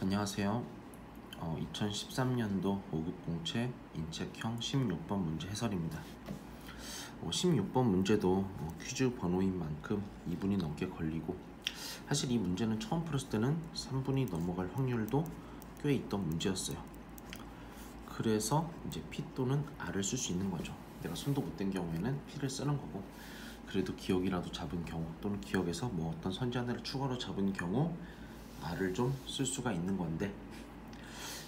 안녕하세요. 2013년도 5급 공채 인책형 16번 문제 해설입니다. 16번 문제도 퀴즈 번호인 만큼 2분이 넘게 걸리고, 사실 이 문제는 처음 풀었을 때는 3분이 넘어갈 확률도 꽤 있던 문제였어요. 그래서 이제 P 또는 R을 쓸 수 있는 거죠. 내가 손도 못 댄 경우에는 P를 쓰는 거고, 그래도 기억이라도 잡은 경우 또는 기억에서 뭐 어떤 선지 하나를 추가로 잡은 경우 R을 좀 쓸 수가 있는 건데,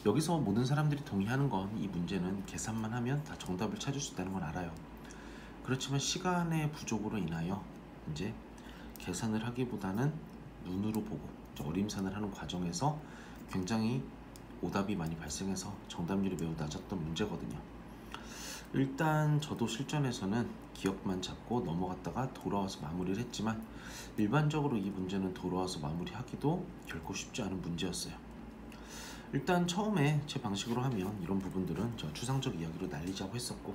여기서 모든 사람들이 동의하는 건 이 문제는 계산만 하면 다 정답을 찾을 수 있다는 걸 알아요. 그렇지만 시간의 부족으로 인하여 이제 계산을 하기보다는 눈으로 보고 어림산을 하는 과정에서 굉장히 오답이 많이 발생해서 정답률이 매우 낮았던 문제거든요. 일단 저도 실전에서는 기억만 잡고 넘어갔다가 돌아와서 마무리를 했지만, 일반적으로 이 문제는 돌아와서 마무리하기도 결코 쉽지 않은 문제였어요. 일단 처음에 제 방식으로 하면 이런 부분들은 저 추상적 이야기로 날리자고 했었고,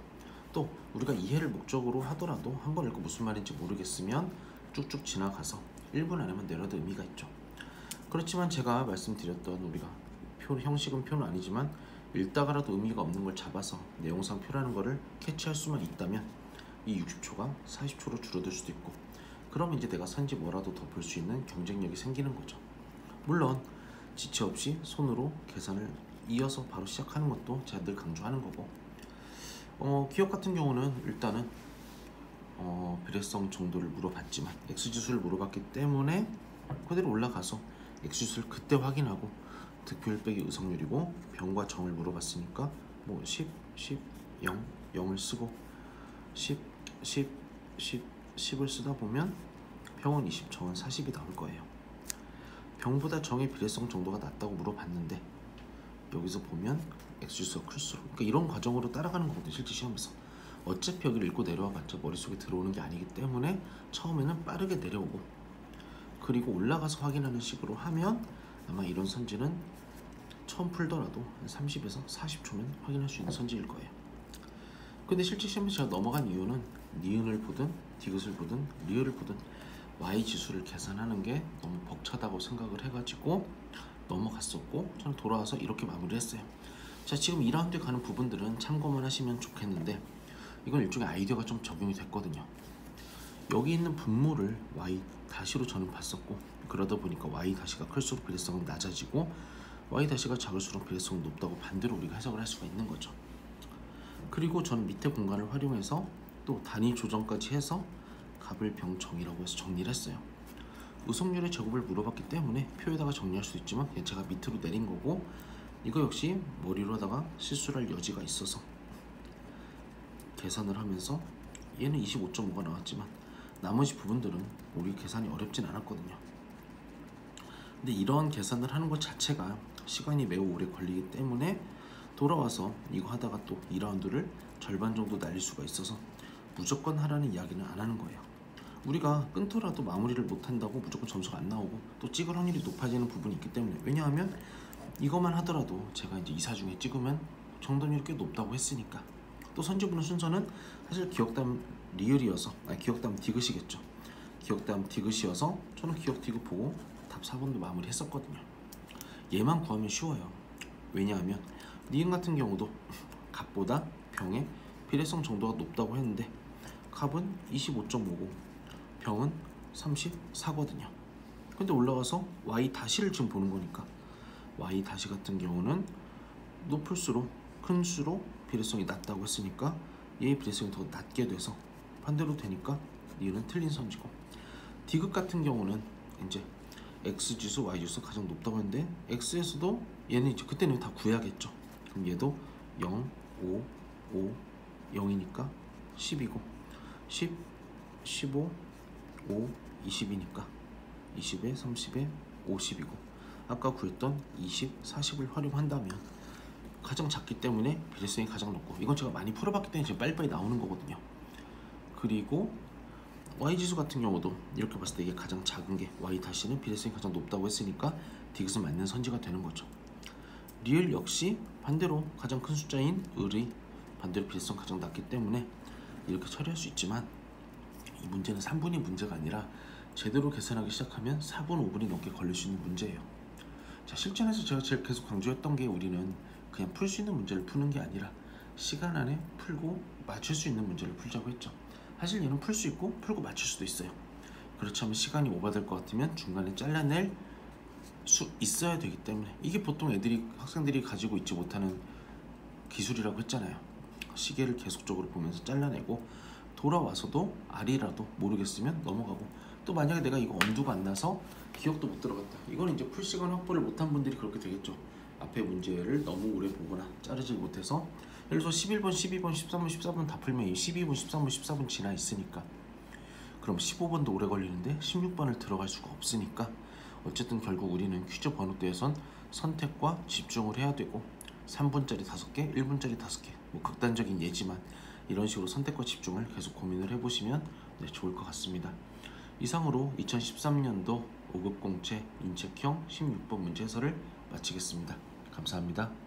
또 우리가 이해를 목적으로 하더라도 한 번 읽고 무슨 말인지 모르겠으면 쭉쭉 지나가서 1분 안에만 내려도 의미가 있죠. 그렇지만 제가 말씀드렸던 우리가 형식은 표는 아니지만 읽다가라도 의미가 없는 걸 잡아서 내용상 표라는 거를 캐치할 수만 있다면 이 60초가 40초로 줄어들 수도 있고, 그러면 이제 내가 선지 뭐라도 더 볼 수 있는 경쟁력이 생기는 거죠. 물론 지체 없이 손으로 계산을 이어서 바로 시작하는 것도 제가 늘 강조하는 거고, 기억 같은 경우는 일단은 비례성 정도를 물어봤지만 X지수를 물어봤기 때문에 그대로 올라가서 X지수를 그때 확인하고 득표율 빼기 의석률이고 병과 정을 물어봤으니까 뭐 10, 10, 0, 0을 쓰고 10, 10, 10, 10을 쓰다 보면 병은 20, 정은 40이 나올 거예요. 병보다 정의 비례성 정도가 낮다고 물어봤는데 여기서 보면 X지수가 클수록, 그러니까 이런 과정으로 따라가는 거거든요. 실제 시험에서 어차피 여기를 읽고 내려와봤자 머릿속에 들어오는 게 아니기 때문에 처음에는 빠르게 내려오고 그리고 올라가서 확인하는 식으로 하면 아마 이런 선지는 처음 풀더라도 30에서 40초면 확인할 수 있는 선지일 거예요. 근데 실제 시험에서 제가 넘어간 이유는 니은을 보든 디귿을 보든 리을을 보든 Y지수를 계산하는 게 너무 벅차다고 생각을 해가지고 넘어갔었고, 저는 돌아와서 이렇게 마무리를 했어요. 자, 지금 2라운드에 가는 부분들은 참고만 하시면 좋겠는데, 이건 일종의 아이디어가 좀 적용이 됐거든요. 여기 있는 분모를 Y 다시로 저는 봤었고, 그러다 보니까 Y 다시가 클수록 비례성은 낮아지고 Y 다시가 작을수록 비례성은 높다고 반대로 우리가 해석을 할 수가 있는 거죠. 그리고 저는 밑에 공간을 활용해서 또 단위 조정까지 해서 값을 병정이라고 해서 정리를 했어요. 의석률의 제곱을 물어봤기 때문에 표에다가 정리할 수도 있지만 그냥 제가 밑으로 내린 거고, 이거 역시 머리로 하다가 실수를 할 여지가 있어서 계산을 하면서 얘는 25.5가 나왔지만 나머지 부분들은 우리 계산이 어렵진 않았거든요. 근데 이런 계산을 하는 것 자체가 시간이 매우 오래 걸리기 때문에 돌아와서 이거 하다가 또 2라운드를 절반 정도 날릴 수가 있어서 무조건 하라는 이야기는 안 하는 거예요. 우리가 끊더라도 마무리를 못한다고 무조건 점수가 안 나오고 또 찍을 확률이 높아지는 부분이 있기 때문에, 왜냐하면 이것만 하더라도 제가 이제 2사 중에 찍으면 정답률이 꽤 높다고 했으니까. 또 선지 보는 순서는 사실 기억담 리을이어서, 기억담 디귿이겠죠. 기억담 디귿이어서 저는 기억 디귿 보고 답 4번도 마무리 했었거든요. 얘만 구하면 쉬워요. 왜냐하면 니은 같은 경우도 값보다 병의 비례성 정도가 높다고 했는데 값은 25.5고 병은 34거든요. 근데 올라가서 Y 다시를 지금 보는 거니까 Y 다시 같은 경우는 높을수록 큰수록 비례성이 낮다고 했으니까 얘의 비례성이 더 낮게 돼서 반대로 되니까 얘는 틀린 선지고, 디귿 같은 경우는 이제 X지수, Y지수 가장 높다고 했는데 X에서도 얘는 이제 그때는 다 구해야겠죠. 그럼 얘도 0, 5, 5, 0이니까 10이고 10, 15, 5, 20이니까 20에 30에 50이고, 아까 구했던 20, 40을 활용한다면 가장 작기 때문에 비례성이 가장 높고, 이건 제가 많이 풀어봤기 때문에 지금 빨리빨리 나오는 거거든요. 그리고 Y지수 같은 경우도 이렇게 봤을 때 이게 가장 작은 게 Y 다시는 비례성이 가장 높다고 했으니까 디귿은 맞는 선지가 되는 거죠. 리을 역시 반대로 가장 큰 숫자인 을의 반대로 비례성 가장 낮기 때문에 이렇게 처리할 수 있지만, 이 문제는 3분이 문제가 아니라 제대로 계산하기 시작하면 4분, 5분이 넘게 걸릴 수 있는 문제예요. 자, 실전에서 제가 제일 계속 강조했던 게 우리는 그냥 풀 수 있는 문제를 푸는 게 아니라 시간 안에 풀고 맞출 수 있는 문제를 풀자고 했죠. 사실 얘는 풀 수 있고 풀고 맞출 수도 있어요. 그렇지 않으면 시간이 오버될 것 같으면 중간에 잘라낼 수 있어야 되기 때문에 이게 보통 학생들이 가지고 있지 못하는 기술이라고 했잖아요. 시계를 계속적으로 보면서 잘라내고 돌아와서도 R이라도 모르겠으면 넘어가고, 또 만약에 내가 이거 엄두가 안 나서 기억도 못 들어갔다, 이건 이제 풀 시간 확보를 못한 분들이 그렇게 되겠죠. 앞에 문제를 너무 오래 보거나 자르지 못해서, 예를 들어서 11번, 12번, 13번, 14번 다 풀면 12번, 13번, 14번 지나 있으니까 그럼 15번도 오래 걸리는데 16번을 들어갈 수가 없으니까 어쨌든 결국 우리는 퀴즈 번역대에선 선택과 집중을 해야 되고 3분짜리 5개, 1분짜리 5개, 뭐 극단적인 예지만 이런 식으로 선택과 집중을 계속 고민을 해보시면 좋을 것 같습니다. 이상으로 2013년도 5급 공채 인체형 16번 문제 해설을 마치겠습니다. 감사합니다.